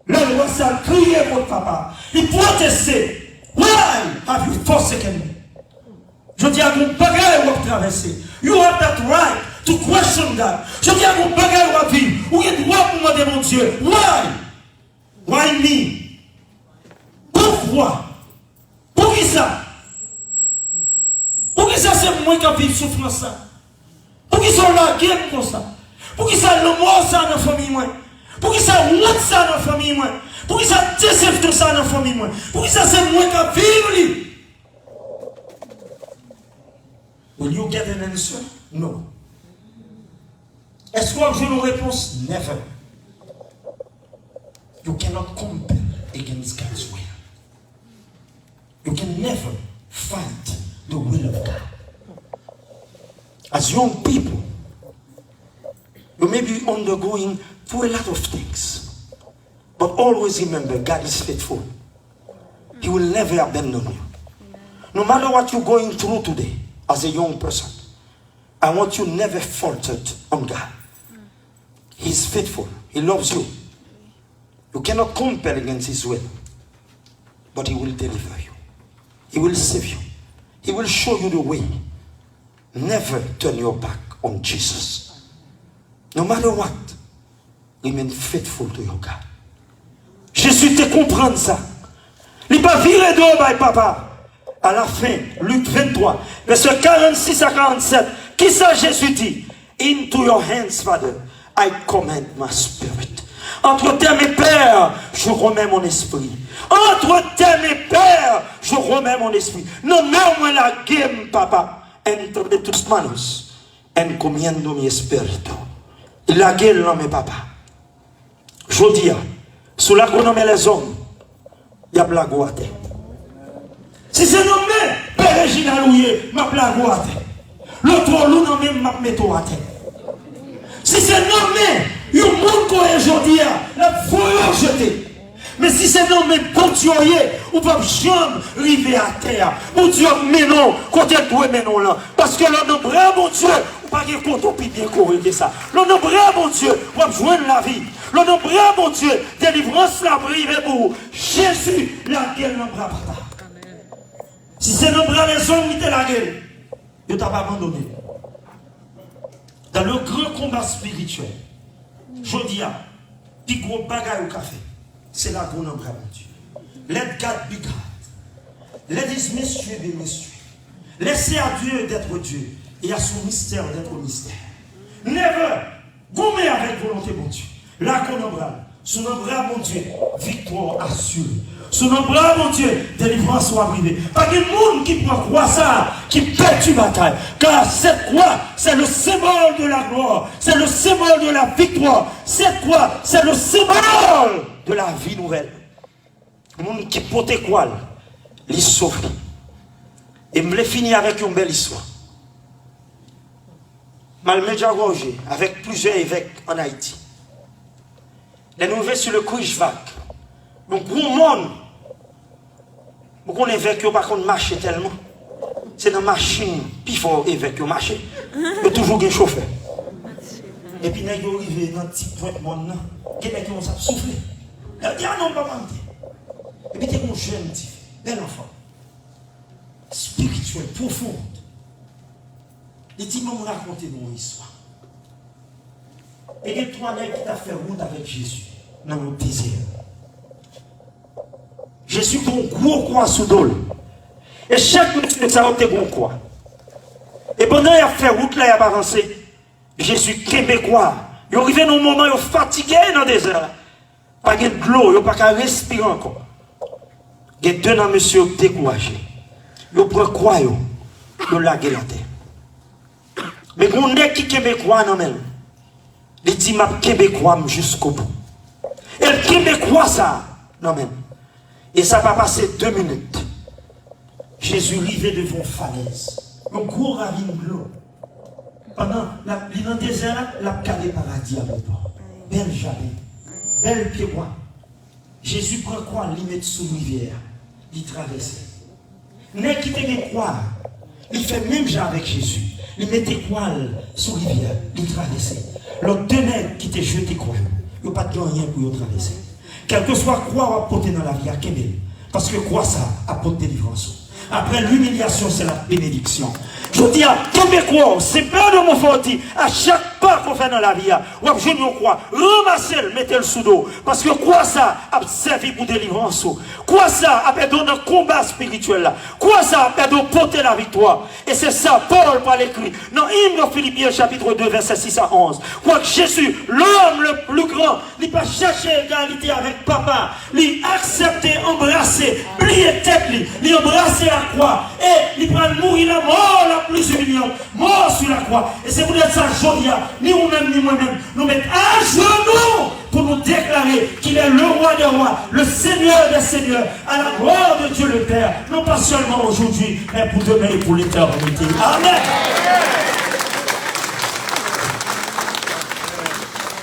Le roi s'est crié pour papa. Il protestait. Why have you forsaken me? Je dis à mon bagage où vous traversez. You have that right to question that. Je dis à mon bagage où vous vivre. Où il doit pour demander mon Dieu. Why? Why me? Pourquoi? Pour qui ça? Pour qui ça c'est moi qui vis souffrance ça? Pour qui ça la guerre comme ça? Pour qui ça le mort ça dans la famille moi? Pour qui ça honte ça dans la famille moi? Pour qui ça déception ça dans la famille moi? Pour qui ça c'est moi qui vivre? Will you get an answer? No. Est-ce qu'on a une réponse? Never. You cannot compel against God's will. You can never fight the will of God. As young people, you may be undergoing through a lot of things. But always remember, God is faithful. He will never abandon you. No matter what you're going through today, as a young person, I want you never faltered on God. He's faithful. He loves you. You cannot compel against his will. But he will deliver you. He will save you. He will show you the way. Never turn your back on Jesus. No matter what, remain faithful to your God. Jésus te comprend ça. Il va virer d'eau, by papa. À la fin, Luc 23, verset 46 à 47, qui ça Jésus dit? Into your hands, Father, I commend my spirit. Entre tes mes pères, je remets mon esprit. Entre tes mes pères, je remets mon esprit. No me la game, papa. Entre tus manos, encomiendo mi espíritu. Y la guerre, no me papa. Je dis, sous la renommée les hommes, il y a blague à terre. Si c'est nommé Père Réginald Ouye, ma blague à terre. L'autre loup nommé ma métaux à terre. Si c'est nommé, il y a un monde qui aujourd'hui, la foule jeté. Mais si c'est nommé bon Dieu, ou pas jamais arriver à terre. Bon Dieu, mais non, quand elle doit, mais non là. Parce que l'on a bras, mon Dieu, ou pas qu'il compte puis bien corriger ça. L'on a bras, mon Dieu, ou pas joindre la vie. L'on a bras, mon Dieu, délivrance la prive pour Jésus, la gueule n'a bras pas. Si c'est nos bras les hommes qui te la gueule, il ne t'a pas abandonné. Dans le grand combat spirituel, je dis à, puis gros bagaille au café. C'est là qu'on embrasse mon Dieu. Let God be God. Let His mystery be mystery. Laissez à Dieu d'être Dieu et à son mystère d'être mystère. Never gommez avec volonté mon Dieu. Là qu'on embrasse. Son embrasse mon Dieu. Victoire assurée. Son embrasse mon Dieu. Délivrance soit privée. Pas de monde qui peut croire ça, qui perd une bataille. Car cette croix, c'est le symbole de la gloire. C'est le symbole de la victoire. Cette croix, c'est le symbole de la vie nouvelle. Le monde qui porte quoi, il sauve. Et me l'ai fini avec une belle histoire. Malmédia Roger, avec plusieurs évêques en Haïti. Les nouvelles sur le Kouijvak. Donc, gros monde, beaucoup d'évêques qui par contre marché tellement. C'est dans la machine, puis il faut évêques qui marché. Il y a toujours un chauffeur. Et puis, il y arrivé dans un petit point de monde, qui est qui ont soufflé. Il dit, ah non, pas mentir. Et puis, il y a un jeune petit, bel enfant, spirituel, profond. Il dit, non, racontez-nous une histoire. Et il y a trois nègres qui t'a fait route avec Jésus, dans le désert. Jésus prend un gros croix sous l'eau. Et chaque minute, ça a été un gros croix. Et pendant qu'il a fait route, là, il a avancé. Jésus québécois. Il est arrivé dans un moment où il est fatigué dans le désert. Pas de l'eau, il n'a pas qu'à respirer encore. Il y a deux dans monsieur découragé. Il prend croix, il l'a la terre. Mais quand on est qui québécois, non, même. Il dit, ma québécois jusqu'au bout. Et le québécois, ça, non, même. Et ça va passer 2 minutes. Jésus arrivait devant falaise. Un gros ravine bleu. Pendant le désert, la calé paradis à bord. Belle jardin. Belle pied bois. Jésus prend quoi? Il met sous rivière. Il traverse. N'est qui te quoi? Il fait même genre avec Jésus. Il mettait quoi sous rivière. Il traverse. L'autre deux nègres qui te jeté quoi? Il n'y a pas de rien pour traverser. Quel que soit quoi on apporter dans la vie à Québec. Parce que quoi ça apporte délivrance. Après l'humiliation, c'est la bénédiction. Je dis à Québécois, c'est pas de mon forti. À chaque pas qu'on fait dans la vie, ou à jeune quoi, ramassez-le, mettez-le sous l'eau. Parce que quoi ça a servi pour délivrance. Quoi ça a perdu dans le combat spirituel là. Quoi ça a perdu porter la victoire. Et c'est ça, Paul par l'écrit. Dans Hymne Philippiens chapitre 2, verset 6 à 11. Quoi que Jésus, l'homme le plus grand, il n'a pas cherché égalité avec papa. Il accepté, embrassé, plié tête, il embrassé la croix. Et il prend mourir la mort la plus humiliante. Mort sur la croix. Et c'est pour dire ça, Jodia, ni vous-même, ni moi-même, nous mettons à genoux pour nous déclarer qu'il est le roi des rois, le Seigneur des seigneurs, à la gloire de Dieu le Père, non pas seulement aujourd'hui, mais pour demain et pour l'éternité. Amen.